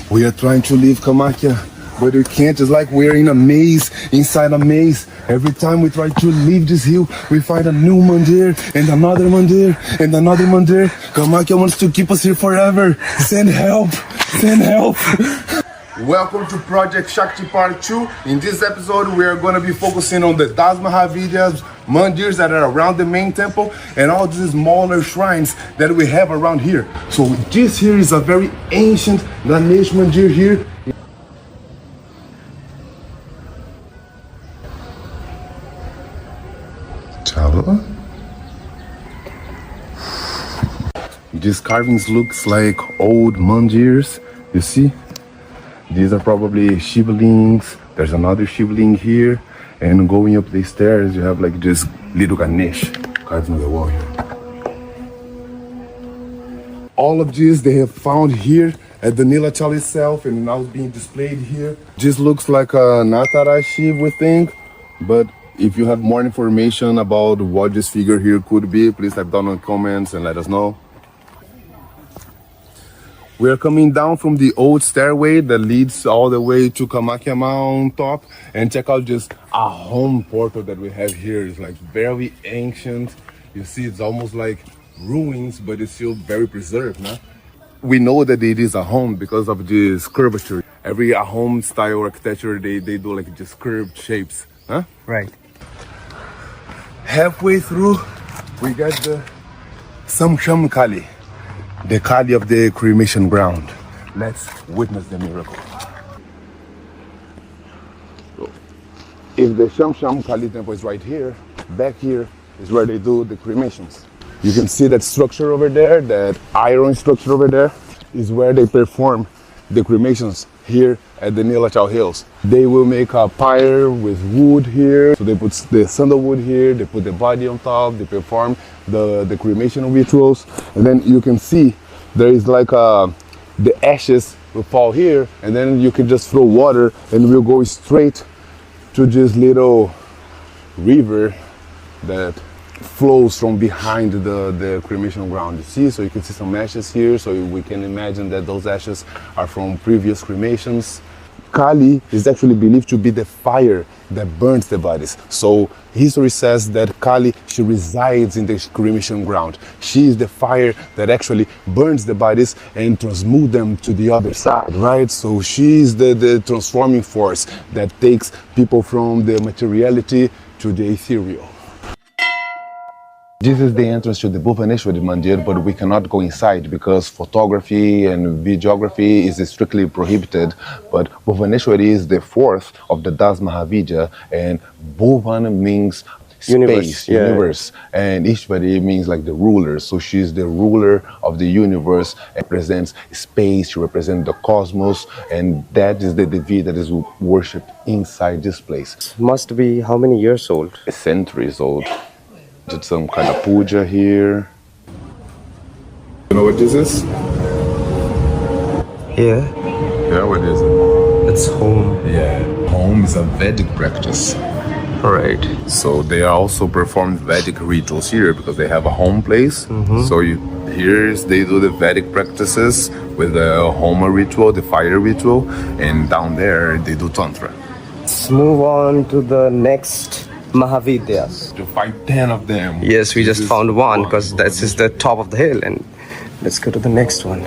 We are trying to leave Kamakhya, but we can't. It's like we're in a maze, inside a maze. Every time we try to leave this hill, we find a new mandir, and another mandir, and another mandir. Kamakhya wants to keep us here forever. Send help! Send help! Welcome to Project Shakti Part 2. In this episode, we are going to be focusing on the 10 Mahavidyas, mandirs that are around the main temple, and all these smaller shrines that we have around here. So this here is a very ancient Ganesh mandir here. Chalo. These carvings looks like old mandirs, you see? These are probably Shivlings. There's another Shivling here. And going up the stairs, you have like this little Ganesh carved on the wall here. All of these they have found here at the Nilachal itself, and now it's being displayed here. This looks like a Natara Shiv, we think. But if you have more information about what this figure here could be, please type down in the comments and let us know. We are coming down from the old stairway that leads all the way to Kamakhya Mountain top, and check out just a home portal that we have here. It's like very ancient. You see, it's almost like ruins, but it's still very preserved, nah? We know that it is a home because of this curvature. Every home style architecture, they do like just curved shapes, huh? Right. Halfway through, we got the Sanatan Kali, the Kali of the cremation ground. Let's witness the miracle. So, if the Sanatan Kali temple is right here, back here is where they do the cremations. You can see that structure over there, that iron structure over there, is where they perform the cremations here at the Nilachal Hills. They will make a pyre with wood here. So they put the sandalwood here, they put the body on top, they perform the cremation rituals. And then you can see there is like the ashes will fall here, and then you can just throw water and we'll go straight to this little river that flows from behind the cremation ground. You see, so you can see some ashes here, so we can imagine that those ashes are from previous cremations. Kali is actually believed to be the fire that burns the bodies. So history says that Kali, she resides in the cremation ground. She is the fire that actually burns the bodies and transmutes them to the other side, right? So she is the transforming force that takes people from the materiality to the ethereal. This is the entrance to the Bhuvaneshwari mandir, but we cannot go inside because photography and videography is strictly prohibited. But Bhuvaneshwari is the fourth of the 10 Mahavidya, and Bhuvan means space, universe, and Ishwari means like the ruler. So she's the ruler of the universe and represents space, she represents the cosmos, and that is the deity that is worshipped inside this place. Must be how many years old? Centuries old. Did some kind of puja here. You know what this is? Yeah. Yeah, what is it? It's home. Yeah, home is a Vedic practice. Right. So they also perform Vedic rituals here because they have a home place. So they do the Vedic practices with the Homa ritual, the fire ritual, and down there they do Tantra. Let's move on to the next Mahavidyas. To find 10 of them. Yes, we just found one because this is the top of the hill, and let's go to the next one.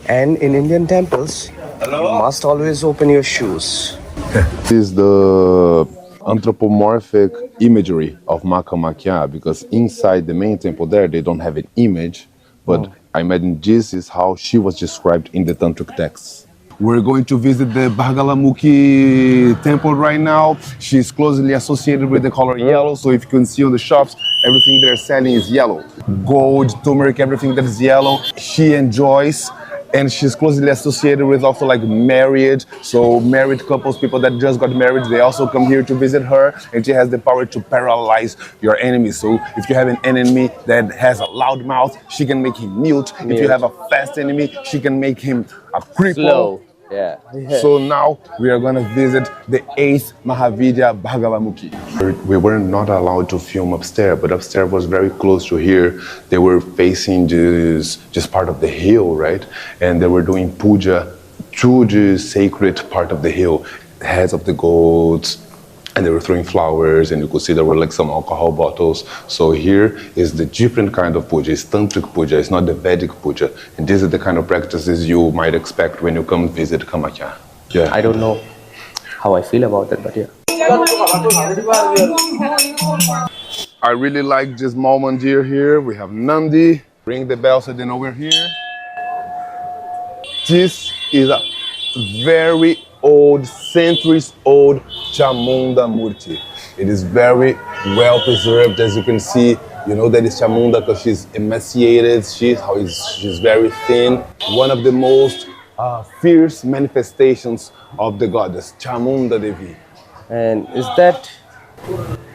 And in Indian temples, you must always open your shoes. This is the anthropomorphic imagery of Kamakhya, because inside the main temple there they don't have an image, but I imagine this is how she was described in the Tantric texts. We're going to visit the Bagalamukhi temple right now. She's closely associated with the color yellow, so if you can see on the shops, everything they're selling is yellow. Gold, turmeric, everything that is yellow, she enjoys. And she's closely associated with also like marriage. So married couples, people that just got married, they also come here to visit her. And she has the power to paralyze your enemies. So if you have an enemy that has a loud mouth, she can make him mute. If you have a fast enemy, she can make him a cripple. Slow. Yeah. So now we are going to visit the 8th Mahavidya Bagalamukhi. We were not allowed to film upstairs, but upstairs was very close to here. They were facing just part of the hill, right? And they were doing puja to the sacred part of the hill, the heads of the goats, and they were throwing flowers, and you could see there were like some alcohol bottles. So here is the different kind of puja. It's Tantric puja, it's not the Vedic puja. And these are the kind of practices you might expect when you come visit Kamakhya. Yeah. I don't know how I feel about it, but yeah. I really like this small mandir here. We have Nandi. Ring the bells and then over here. This is a very old, centuries old Chamunda Murti. It is very well preserved, as you can see. You know that is Chamunda because she's emaciated, she's very thin. One of the most fierce manifestations of the goddess, Chamunda Devi. And is that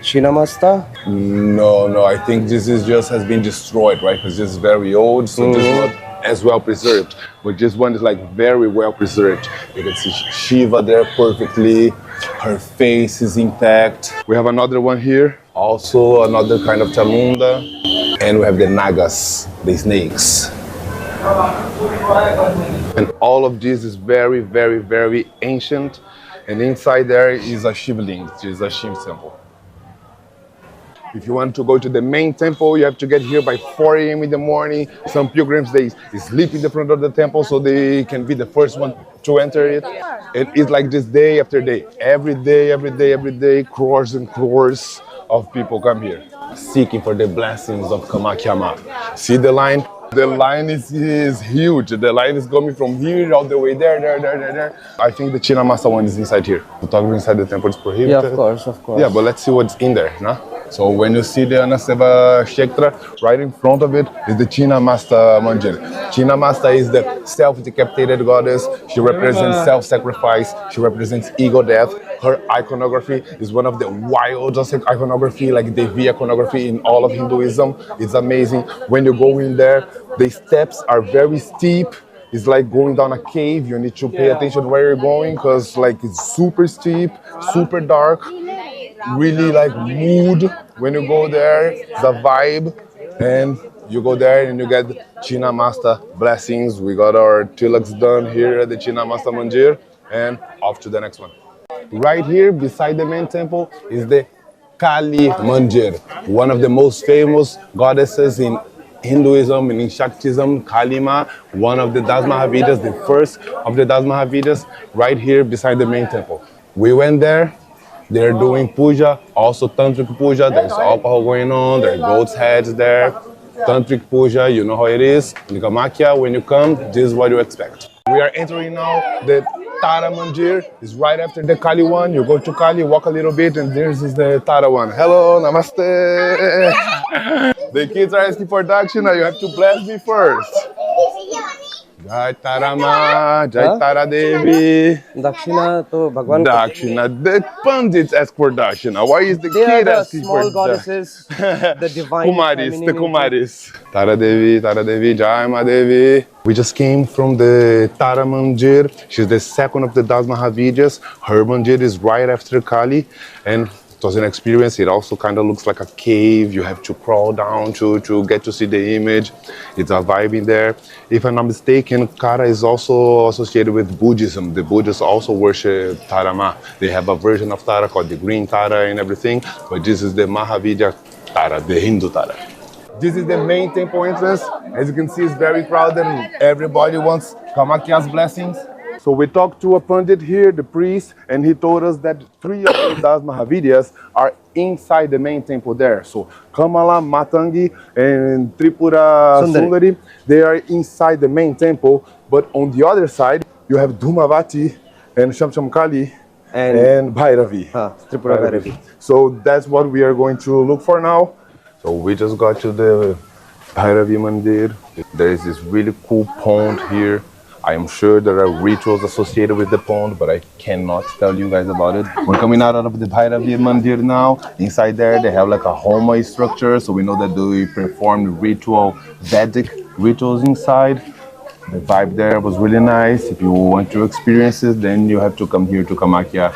Chinnamasta? No, I think this is just has been destroyed, right? Because this is very old, so this is not as well preserved. But this one is like very well preserved. You can see Shiva there perfectly. Her face is intact. We have another one here, also another kind of Chamunda. And we have the Nagas, the snakes. And all of this is very, very, very ancient. And inside there is a Shivling, which is a Shiv temple. If you want to go to the main temple, you have to get here by 4 a.m. in the morning. Some pilgrims, they sleep in the front of the temple so they can be the first one to enter it. And it's like this day after day. Every day, crores and crores of people come here, seeking for the blessings of Kamakhya Ma. See the line? The line is huge. The line is coming from here all the way there. I think the Chinnamasta one is inside here. Photography inside the temple is prohibited. Yeah, of course. Yeah, but let's see what's in there, no? So when you see the Anaseva Kshetra, right in front of it is the Chinnamasta Mandir. Chinnamasta is the self-decapitated goddess. She represents self-sacrifice. She represents ego death. Her iconography is one of the wildest iconography, like Devi iconography in all of Hinduism. It's amazing. When you go in there, the steps are very steep. It's like going down a cave. You need to pay attention where you're going because like it's super steep, super dark. Really like mood when you go there. It's a vibe. And you go there and you get Chinnamasta blessings. We got our tilaks done here at the Chinnamasta Mandir and off to the next one. Right here beside the main temple is the Kali Mandir, one of the most famous goddesses in Hinduism and in Shaktism, Kali Ma, one of the Mahavidyas, the first of the Mahavidyas, right here beside the main temple. We went there. They're doing puja, also Tantric puja. There's alcohol going on, there are goat's heads there. Tantric puja, you know how it is. In Kamakhya, when you come, this is what you expect. We are entering now the Tara Mandir. It's right after the Kali one. You go to Kali, walk a little bit, and this is the Tara one. Hello, namaste. The kids are asking for dakshina. You have to bless me first. Jai Tara Ma, Jai Tara Devi. Dakshina to Bhagwan. Dakshina. The pandits ask for dakshina. Why is the kid asking for small goddesses, the divine Kumaris, the Kumaris. Tara Devi, Jai Ma Devi. We just came from the Tara Mandir. She's the second of the Mahavidyas. Her Mandir is right after Kali. And it was an experience. It also kind of looks like a cave. You have to crawl down to get to see the image. It's a vibe in there. If I'm not mistaken, Kara is also associated with Buddhism. The Buddhists also worship Tara Ma. They have a version of Tara called the green Tara and everything. But this is the Mahavidya Tara, the Hindu Tara. This is the main temple entrance. As you can see, it's very crowded. Everybody wants Kamakhya's blessings. So we talked to a Pandit here, the priest, and he told us that 3 of the Mahavidyas are inside the main temple there. So Kamala, Matangi, and Tripura, Sundari, they are inside the main temple. But on the other side, you have Dumavati and Kali and Bhairavi. Tripura Bhairavi. So that's what we are going to look for now. So we just got to the Bhairavi Mandir. There is this really cool pond here. I am sure there are rituals associated with the pond, but I cannot tell you guys about it. We're coming out of the Bhairavi Mandir now. Inside there, they have like a homa structure, so we know that they perform ritual, Vedic rituals inside. The vibe there was really nice. If you want to experience it, then you have to come here to Kamakhya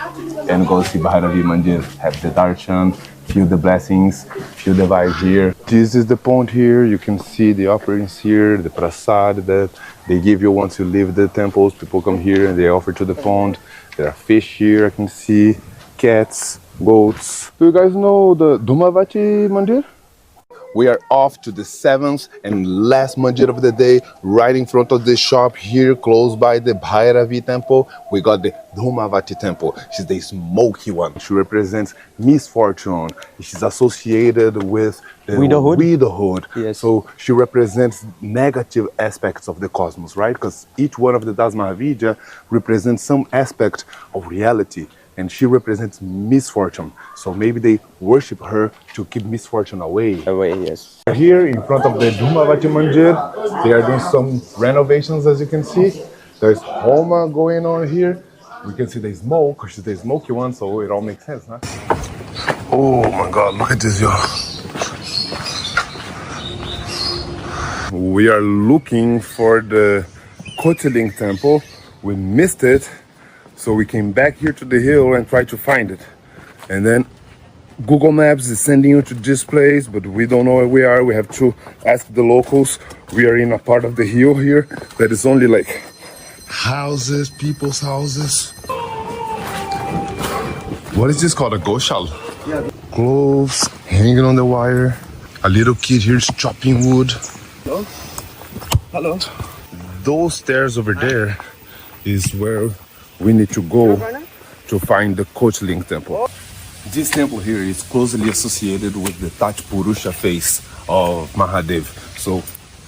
and go see Bhairavi Mandir, have the darshan, Feel the blessings, feel the vibe here. This is the pond here. You can see the offerings here, the prasad that they give you once you leave the temples. People come here and they offer to the pond. There are fish here, I can see, cats, goats. Do you guys know the Dumavati mandir? We are off to the seventh and last mandir of the day, right in front of the shop here, close by the Bhairavi temple. We got the Dhumavati temple. She's the smoky one. She represents misfortune. She's associated with the widowhood. Yes. So she represents negative aspects of the cosmos, right? Because each one of the Das Mahavidya represents some aspect of reality. And she represents misfortune. So maybe they worship her to keep misfortune away. Away, yes. Here in front of the Dumavati Mandir, they are doing some renovations, as you can see. There's Homa going on here. We can see the smoke, because she's the smoky one, so it all makes sense, huh? Oh my God, look at this, y'all. We are looking for the Kotiling temple. We missed it. So we came back here to the hill and tried to find it. And then Google Maps is sending you to this place, but we don't know where we are. We have to ask the locals. We are in a part of the hill here that is only like houses, people's houses. What is this called? A goshal? Yeah. Clothes hanging on the wire. A little kid here is chopping wood. Hello? Hello? Those stairs over there is where we need to go to find the Kotiling temple. This temple here is closely associated with the Tat Purusha face of Mahadev. So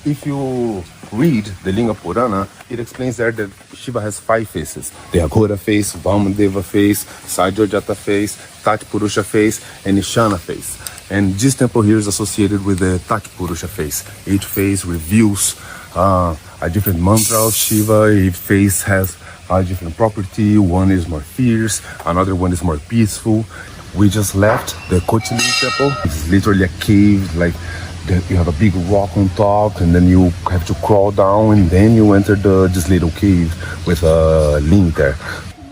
if you read the Linga Purana, it explains there that Shiva has 5 faces. The Aghora face, Vamadeva face, Sajojata face, Tat Purusha face, and Ishana face. And this temple here is associated with the Tat Purusha face. Each face reveals a different mantra of Shiva. Each face has a different property. One is more fierce, another one is more peaceful. We just left the Kotiling temple. It's literally a cave, like you have a big rock on top, and then you have to crawl down, and then you enter this little cave with a link there.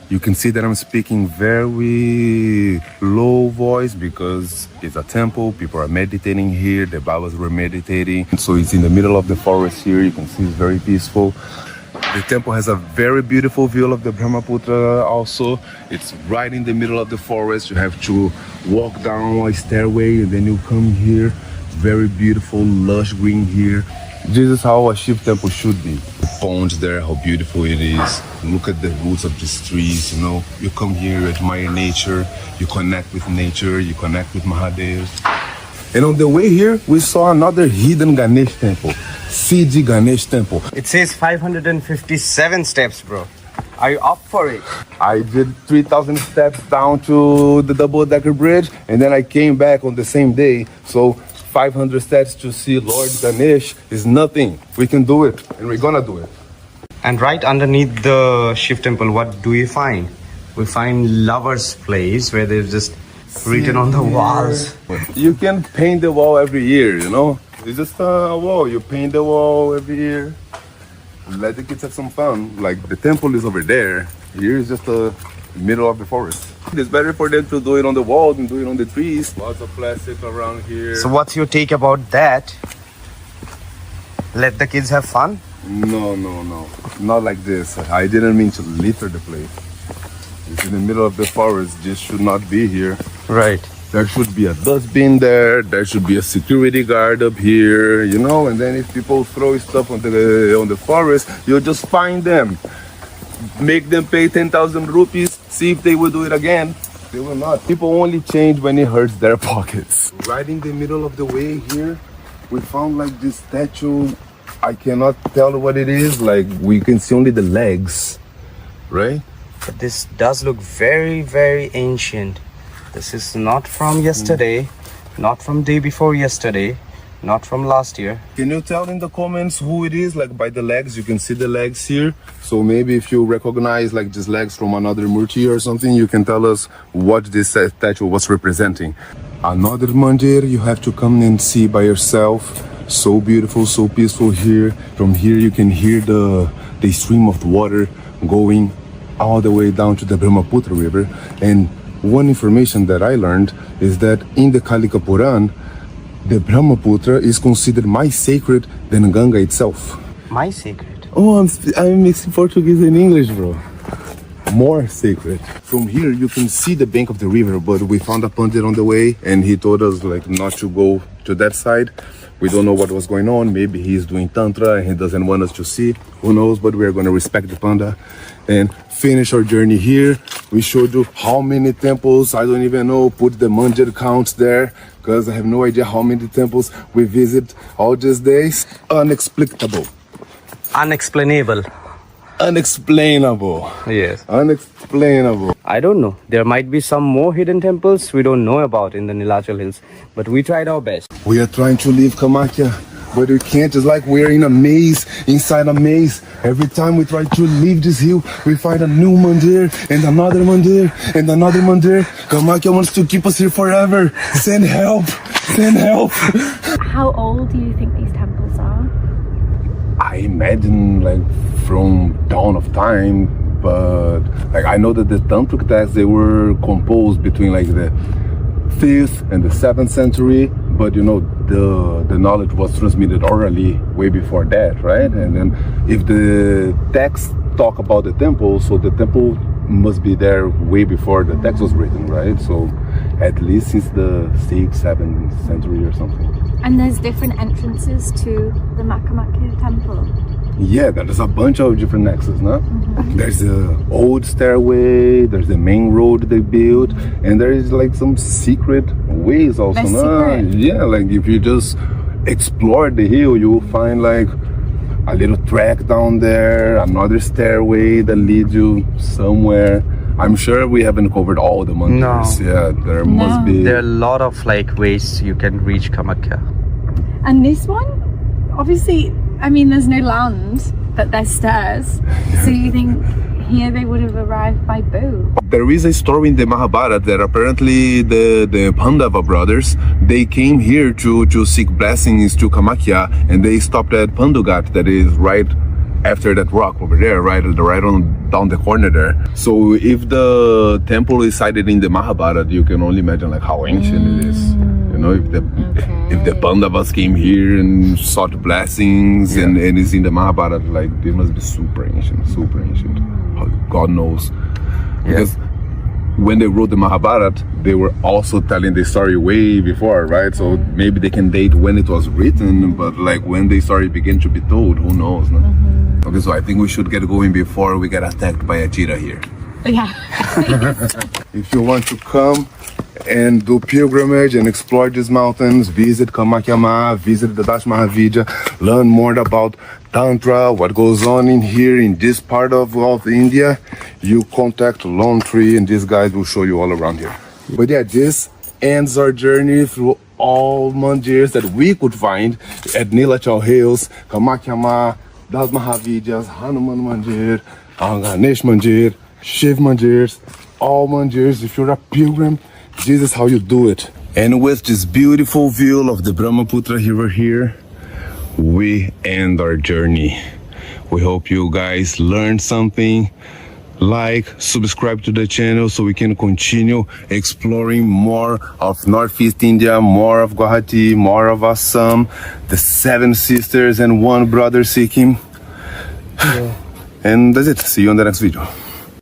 You can see that I'm speaking very low voice because it's a temple. People are meditating here. The Babas were meditating. So it's in the middle of the forest here. You can see it's very peaceful. The temple has a very beautiful view of the Brahmaputra also. It's right in the middle of the forest. You have to walk down a stairway and then you come here. Very beautiful, lush green here. This is how a Shiv temple should be. The pond there, how beautiful it is. Look at the roots of these trees, you know. You come here, you admire nature, you connect with nature, you connect with Mahadev. And on the way here, we saw another hidden Ganesh temple, Sidi Ganesh temple. It says 557 steps, bro. Are you up for it? I did 3,000 steps down to the double-decker bridge, and then I came back on the same day. So 500 steps to see Lord Ganesh is nothing. We can do it, and we're gonna do it. And right underneath the Shiv temple, what do we find? We find lover's place where they've just written on the walls. You can paint the wall every year, you know? It's just a wall. You paint the wall every year. Let the kids have some fun. Like the temple is over there. Here is just the middle of the forest. It's better for them to do it on the wall than do it on the trees. Lots of plastic around here. So what's your take about that? Let the kids have fun? No. Not like this. I didn't mean to litter the place. It's in the middle of the forest. This should not be here. Right. There should be a dustbin there. There should be a security guard up here, you know. And then if people throw stuff on the forest, you'll just find them. Make them pay 10,000 rupees. See if they will do it again. They will not. People only change when it hurts their pockets. Right in the middle of the way here, we found like this statue. I cannot tell what it is. Like we can see only the legs, right? But this does look very, very ancient. This is not from yesterday, not from day before yesterday, not from last year. Can you tell in the comments who it is? Like by the legs, you can see the legs here. So maybe if you recognize like these legs from another murti or something, you can tell us what this statue was representing. Another mandir you have to come and see by yourself. So beautiful, so peaceful here. From here you can hear the stream of water going all the way down to the Brahmaputra river. And one information that I learned is that in the Kalika Puran, the Brahmaputra is considered more sacred than Ganga itself. My secret. Oh, I'm mixing Portuguese and English, bro. More sacred. From here, you can see the bank of the river, but we found a pandit on the way, and he told us like not to go to that side. We don't know what was going on. Maybe he's doing Tantra and he doesn't want us to see. Who knows? But we're going to respect the panda and finish our journey here. We showed you how many temples. I don't even know. Put the mandir counts there because I have no idea how many temples we visit all these days. Unexplicable. Unexplainable. Unexplainable. Yes. Unexplainable. I don't know. There might be some more hidden temples we don't know about in the Nilachal hills, but we tried our best. We are trying to leave Kamakhya, but we can't. It's like we're in a maze, inside a maze. Every time we try to leave this hill, we find a new mandir and another mandir and another mandir. Kamakhya wants to keep us here forever. Send help. Send help. How old do you think these temples are? I imagine like from dawn of time, but like I know that the Tantric texts, they were composed between like the 5th and the 7th century, but you know the knowledge was transmitted orally way before that, right? And then if the texts talk about the temple, so the temple must be there way before the text was written, right? So at least since the 6th, 7th century or something. And there's different entrances to the Kamakhya Temple. Yeah, there's a bunch of different nexus, no? There's the old stairway, there's the main road they built, and there is like some secret ways also, There's no? secret. Yeah, like if you just explore the hill, you'll find like a little track down there, another stairway that leads you somewhere. I'm sure we haven't covered all the mandirs. No. Yeah, there must be. There are a lot of like ways you can reach Kamakhya. And this one, obviously, I mean, there's no land, but there's stairs. So you think here they would have arrived by boat? There is a story in the Mahabharata that apparently the Pandava brothers, they came here to seek blessings to Kamakhya, and they stopped at Pandugat, that is right after that rock over there, right on down the corner there. So if the temple is sited in the Mahabharata, you can only imagine like how ancient it is. You know, if the Pandavas came here and sought blessings and it's in the Mahabharata, like they must be super ancient. God knows. Because when they wrote the Mahabharata, they were also telling the story way before, right? So maybe they can date when it was written, but like when the story began to be told, who knows? No? Okay, so I think we should get going before we get attacked by a cheetah here. Yeah. If you want to come and do pilgrimage and explore these mountains, visit Kamakhya Ma, visit the Dash Mahavidya, learn more about Tantra, what goes on in here in this part of India, you contact Lone Tree and these guys will show you all around here. But yeah, this ends our journey through all mandirs that we could find at Nilachal Hills, Kamakhya Ma, Das Mahavidyas, Hanuman Mandir, Ganesh Mandir, Shiv Mandirs, all mandirs. If you're a pilgrim, this is how you do it. And with this beautiful view of the Brahmaputra river here, we end our journey. We hope you guys learned something. Like, subscribe to the channel so we can continue exploring more of Northeast India, more of Guwahati, more of Assam, the 7 sisters and 1 brother Sikkim. And that's it. See you on the next video.